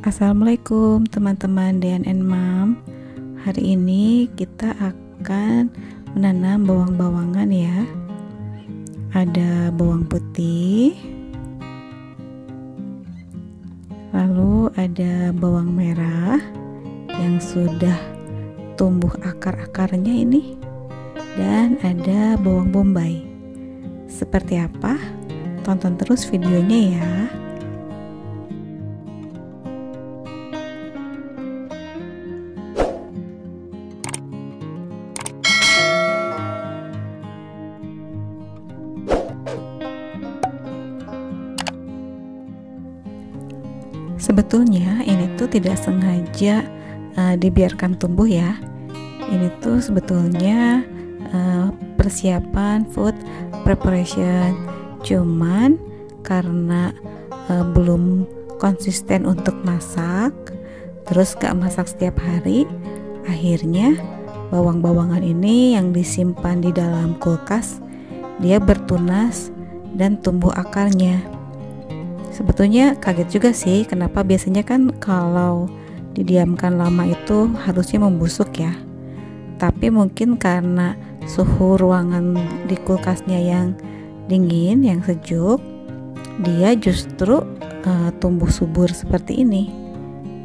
Assalamualaikum teman-teman DNN Mom. Hari ini kita akan menanam bawang-bawangan ya. Ada bawang putih, lalu ada bawang merah yang sudah tumbuh akar-akarnya ini, dan ada bawang bombay. Seperti apa? Tonton terus videonya ya. Sebetulnya ini tuh tidak sengaja dibiarkan tumbuh ya. Ini tuh sebetulnya persiapan food preparation. Cuman karena belum konsisten untuk masak, terus gak masak setiap hari, akhirnya bawang-bawangan ini yang disimpan di dalam kulkas dia bertunas dan tumbuh akarnya. Sebetulnya kaget juga sih, kenapa biasanya kan kalau didiamkan lama itu harusnya membusuk ya. Tapi mungkin karena suhu ruangan di kulkasnya yang dingin, yang sejuk, dia justru tumbuh subur seperti ini.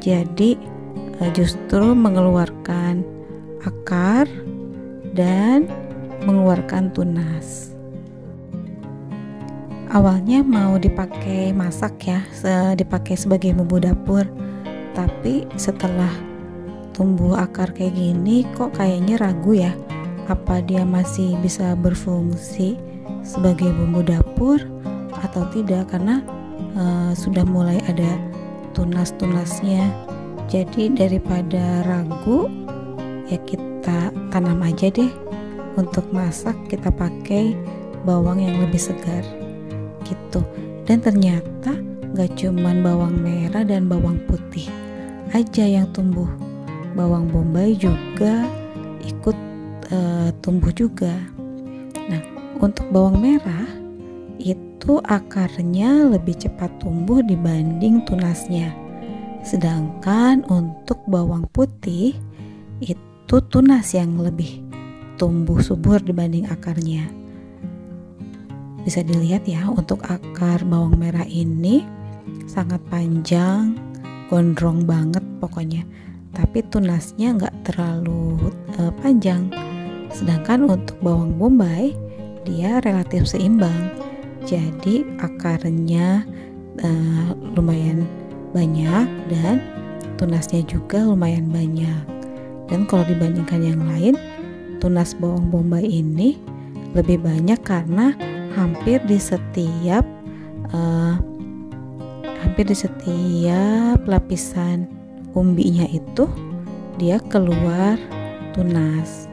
Jadi justru mengeluarkan akar dan mengeluarkan tunas. Awalnya mau dipakai masak ya, dipakai sebagai bumbu dapur, tapi setelah tumbuh akar kayak gini kok kayaknya ragu ya, apa dia masih bisa berfungsi sebagai bumbu dapur atau tidak, karena sudah mulai ada tunas-tunasnya. Jadi daripada ragu ya, kita tanam aja deh. Untuk masak kita pakai bawang yang lebih segar gitu. Dan ternyata gak cuman bawang merah dan bawang putih aja yang tumbuh, bawang bombay juga ikut tumbuh juga. Nah, untuk bawang merah itu akarnya lebih cepat tumbuh dibanding tunasnya, sedangkan untuk bawang putih itu tunas yang lebih tumbuh subur dibanding akarnya. Bisa dilihat ya, untuk akar bawang merah ini sangat panjang, gondrong banget pokoknya, tapi tunasnya nggak terlalu panjang. Sedangkan untuk bawang bombay dia relatif seimbang, jadi akarnya lumayan banyak dan tunasnya juga lumayan banyak. Dan kalau dibandingkan yang lain, tunas bawang bombay ini lebih banyak karena hampir di setiap lapisan umbinya itu dia keluar tunas.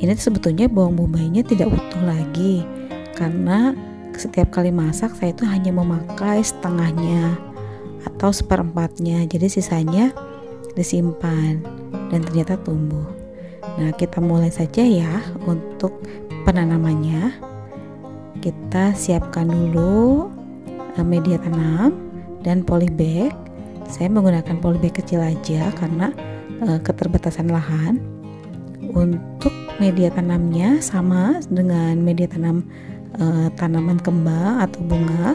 Ini sebetulnya bawang bombaynya tidak utuh lagi, karena setiap kali masak saya itu hanya memakai setengahnya atau seperempatnya, jadi sisanya disimpan dan ternyata tumbuh. Nah, kita mulai saja ya untuk penanamannya. Kita siapkan dulu media tanam dan polybag. Saya menggunakan polybag kecil aja karena keterbatasan lahan. Untuk media tanamnya sama dengan media tanam tanaman kembang atau bunga.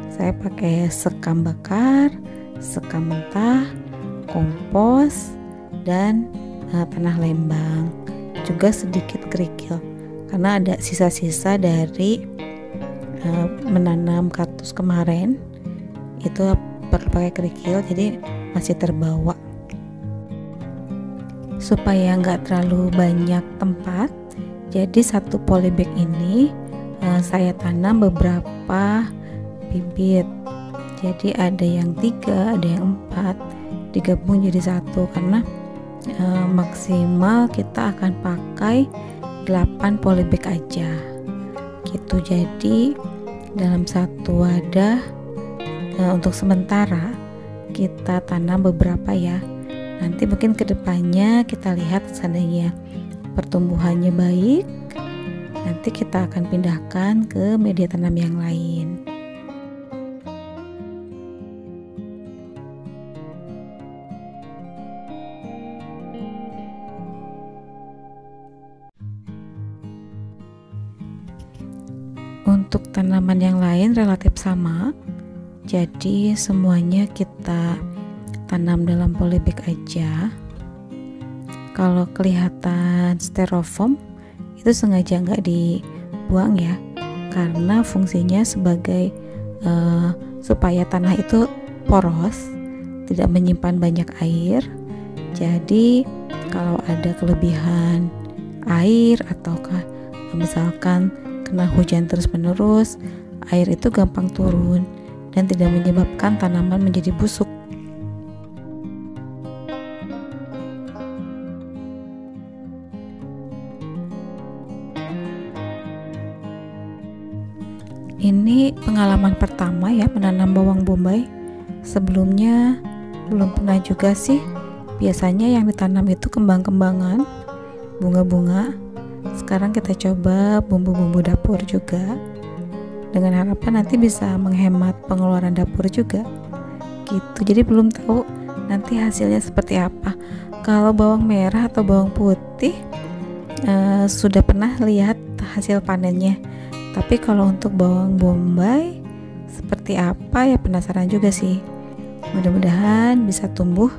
Saya pakai sekam bakar, sekam mentah, kompos, dan tanah lembang, juga sedikit kerikil karena ada sisa-sisa dari menanam kaktus kemarin, itu pakai kerikil jadi masih terbawa. Supaya nggak terlalu banyak tempat, jadi satu polybag ini saya tanam beberapa bibit. Jadi ada yang 3, ada yang 4, digabung jadi satu, karena maksimal kita akan pakai 8 polybag aja gitu. Jadi dalam satu wadah untuk sementara kita tanam beberapa ya. Nanti mungkin kedepannya kita lihat seandainya pertumbuhannya baik, nanti kita akan pindahkan ke media tanam yang lain. Untuk tanaman yang lain relatif sama, jadi semuanya kita tanam dalam polybag aja. Kalau kelihatan styrofoam itu sengaja nggak dibuang ya, karena fungsinya sebagai supaya tanah itu poros, tidak menyimpan banyak air. Jadi kalau ada kelebihan air ataukah misalkan kena hujan terus menerus, air itu gampang turun dan tidak menyebabkan tanaman menjadi busuk. Ini pengalaman pertama ya menanam bawang bombay. Sebelumnya belum pernah juga sih. Biasanya yang ditanam itu kembang-kembangan, bunga-bunga. Sekarang kita coba bumbu-bumbu dapur juga, dengan harapan nanti bisa menghemat pengeluaran dapur juga gitu. Jadi belum tahu nanti hasilnya seperti apa. Kalau bawang merah atau bawang putih sudah pernah lihat hasil panennya, tapi kalau untuk bawang bombay seperti apa ya penasaran juga sih. Mudah-mudahan bisa tumbuh.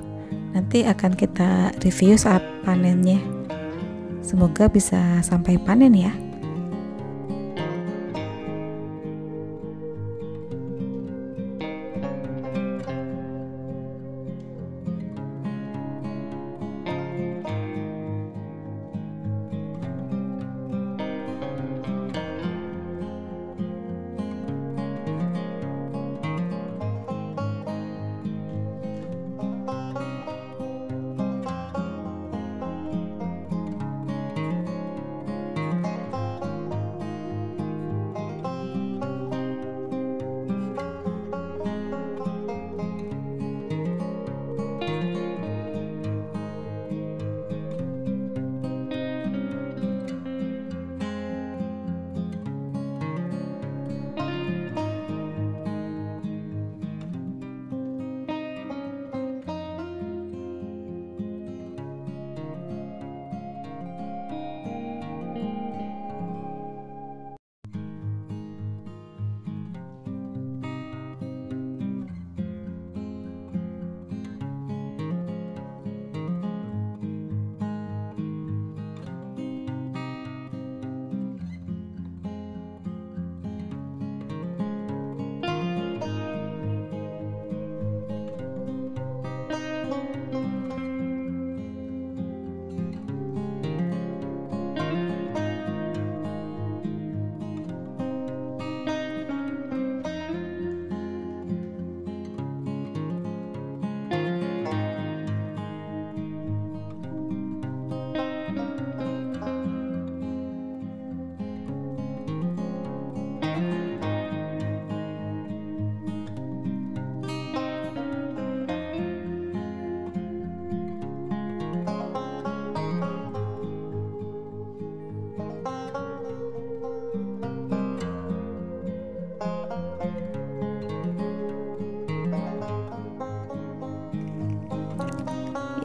Nanti akan kita review saat panennya. Semoga bisa sampai panen ya.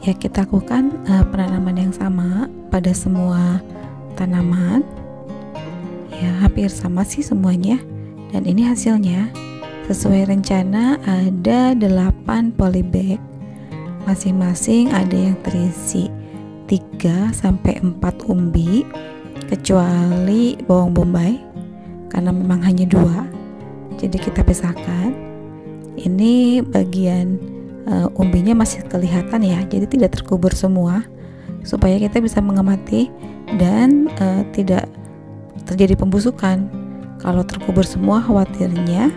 Ya, kita lakukan penanaman yang sama pada semua tanaman. Ya, hampir sama sih semuanya. Dan ini hasilnya. Sesuai rencana ada 8 polybag. Masing-masing ada yang terisi 3 sampai 4 umbi, kecuali bawang bombay karena memang hanya 2. Jadi kita pisahkan. Ini bagian umbinya masih kelihatan ya, jadi tidak terkubur semua, supaya kita bisa mengamati dan tidak terjadi pembusukan. Kalau terkubur semua khawatirnya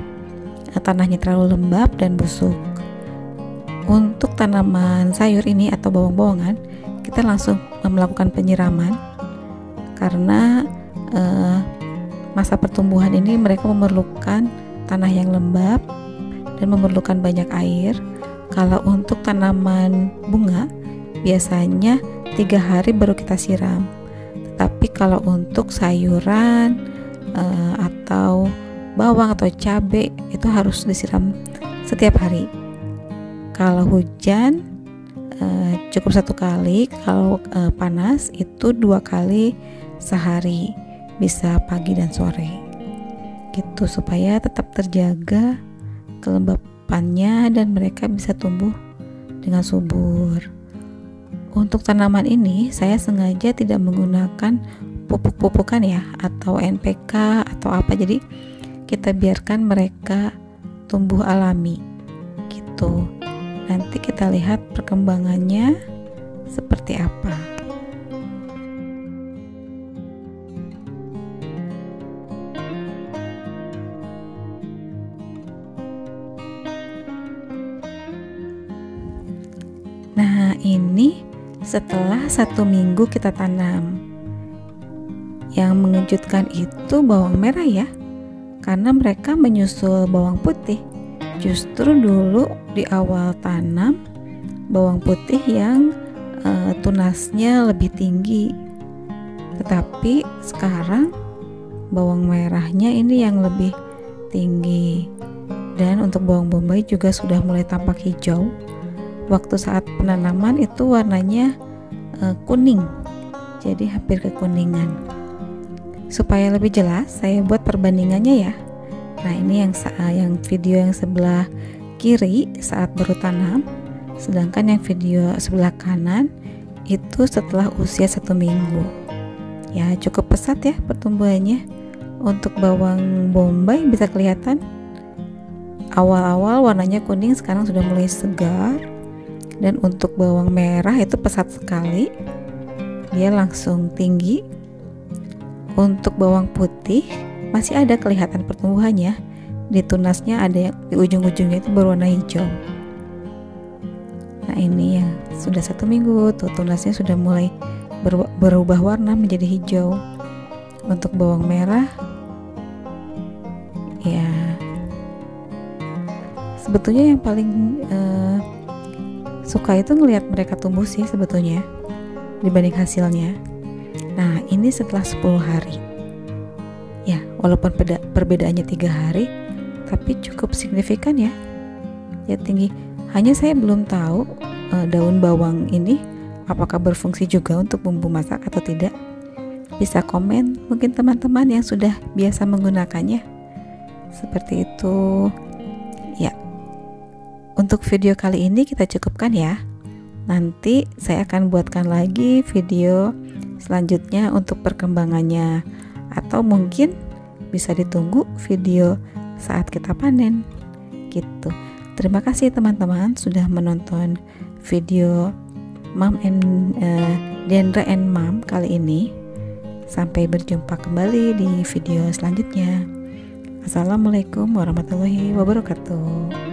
tanahnya terlalu lembab dan busuk. Untuk tanaman sayur ini atau bawang-bawangan, kita langsung melakukan penyiraman karena masa pertumbuhan ini mereka memerlukan tanah yang lembab dan memerlukan banyak air. Kalau untuk tanaman bunga biasanya 3 hari baru kita siram. Tapi kalau untuk sayuran atau bawang atau cabai itu harus disiram setiap hari. Kalau hujan cukup 1 kali, kalau panas itu 2 kali sehari, bisa pagi dan sore gitu, supaya tetap terjaga kelembapannya dan mereka bisa tumbuh dengan subur. Untuk tanaman ini saya sengaja tidak menggunakan pupuk-pupukan ya, atau NPK atau apa, jadi kita biarkan mereka tumbuh alami gitu. Nanti kita lihat perkembangannya seperti apa. Nah, ini setelah 1 minggu kita tanam. Yang mengejutkan itu bawang merah ya, karena mereka menyusul bawang putih. Justru dulu di awal tanam bawang putih yang tunasnya lebih tinggi, tetapi sekarang bawang merahnya ini yang lebih tinggi. Dan untuk bawang bombay juga sudah mulai tampak hijau. Waktu saat penanaman itu warnanya kuning, jadi hampir kekuningan. Supaya lebih jelas saya buat perbandingannya ya. Nah, ini yang video yang sebelah kiri saat baru tanam, sedangkan yang video sebelah kanan itu setelah usia 1 minggu. Ya, cukup pesat ya pertumbuhannya. Untuk bawang bombay bisa kelihatan awal-awal warnanya kuning, sekarang sudah mulai segar. Dan untuk bawang merah itu pesat sekali, dia langsung tinggi. Untuk bawang putih masih ada kelihatan pertumbuhannya, di tunasnya ada yang di ujung-ujungnya itu berwarna hijau. Nah, ini yang sudah 1 minggu tuh tunasnya sudah mulai berubah warna menjadi hijau. Untuk bawang merah ya sebetulnya yang paling suka itu ngelihat mereka tumbuh sih sebetulnya dibanding hasilnya. Nah, ini setelah 10 hari ya, walaupun perbedaannya 3 hari, tapi cukup signifikan ya, ya tinggi. Hanya saya belum tahu daun bawang ini apakah berfungsi juga untuk bumbu masak atau tidak. Bisa komen mungkin teman-teman yang sudah biasa menggunakannya. Seperti itu ya. Untuk video kali ini kita cukupkan ya. Nanti saya akan buatkan lagi video selanjutnya untuk perkembangannya, atau mungkin bisa ditunggu video saat kita panen gitu. Terima kasih teman-teman sudah menonton video Dendra and Mom kali ini. Sampai berjumpa kembali di video selanjutnya. Assalamualaikum warahmatullahi wabarakatuh.